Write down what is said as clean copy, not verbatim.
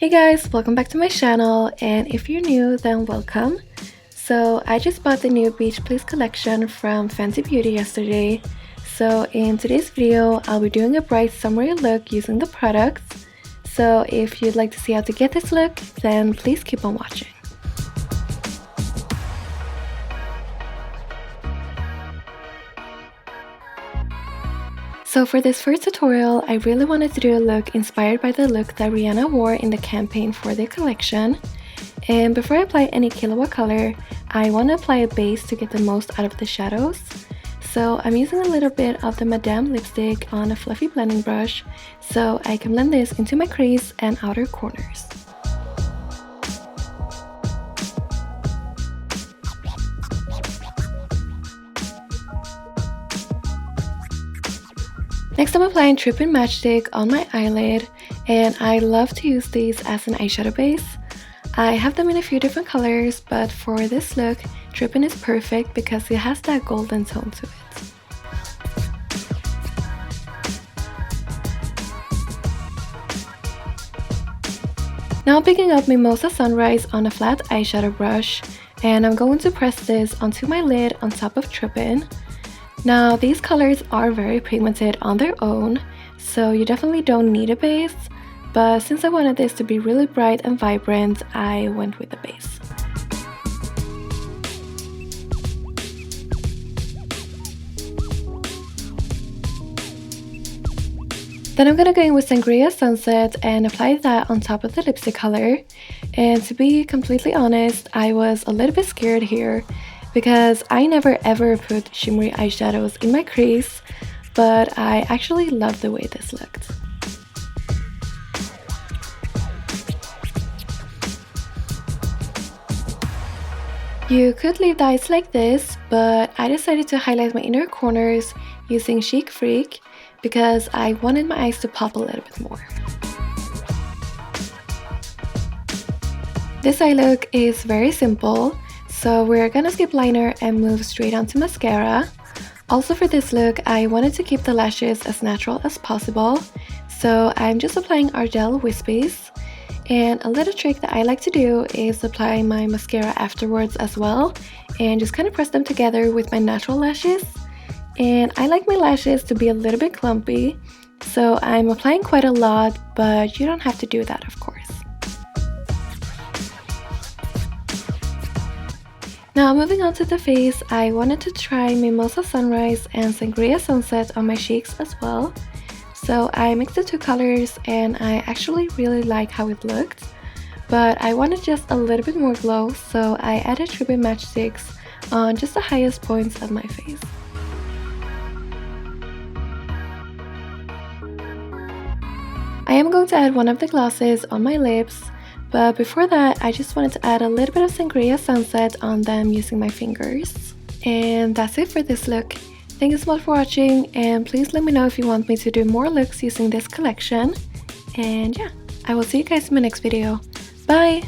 Hey guys, welcome back to my channel, and if you're new then welcome. So I just bought the new Beach Please collection from Fenty Beauty yesterday. So in today's video I'll be doing a bright summery look using the products. So if you'd like to see how to get this look, then please keep on watching. So for this first tutorial, I really wanted to do a look inspired by the look that Rihanna wore in the campaign for the collection. And before I apply any Killawatt color, I want to apply a base to get the most out of the shadows. So I'm using a little bit of the Madame lipstick on a fluffy blending brush so I can blend this into my crease and outer corners. Next, I'm applying Trippin' Matchstick on my eyelid, and I love to use these as an eyeshadow base. I have them in a few different colors, but for this look, Trippin' is perfect because it has that golden tone to it. Now I'm picking up Mimosa Sunrise on a flat eyeshadow brush, and I'm going to press this onto my lid on top of Trippin'. Now these colors are very pigmented on their own, so you definitely don't need a base, but since I wanted this to be really bright and vibrant, I went with the base. Then I'm gonna go in with Sangria Sunset and apply that on top of the lipstick color. And to be completely honest, I was a little bit scared here because I never ever put shimmery eyeshadows in my crease, but I actually love the way this looked. You could leave the eyes like this, but I decided to highlight my inner corners using Chic Phreak because I wanted my eyes to pop a little bit more. This eye look is very simple. So we're gonna skip liner and move straight onto mascara. Also for this look, I wanted to keep the lashes as natural as possible. So I'm just applying Ardell Wispies. And a little trick that I like to do is apply my mascara afterwards as well. And just kind of press them together with my natural lashes. And I like my lashes to be a little bit clumpy. So I'm applying quite a lot, but you don't have to do that, of course. Now moving on to the face, I wanted to try Mimosa Sunrise and Sangria Sunset on my cheeks as well. So I mixed the two colors and I actually really like how it looked. But I wanted just a little bit more glow, so I added Trippin' Matchsticks on just the highest points of my face. I am going to add one of the glosses on my lips. But before that, I just wanted to add a little bit of Sangria Sunset on them using my fingers. And that's it for this look. Thank you so much for watching, and please let me know if you want me to do more looks using this collection. And yeah, I will see you guys in my next video. Bye!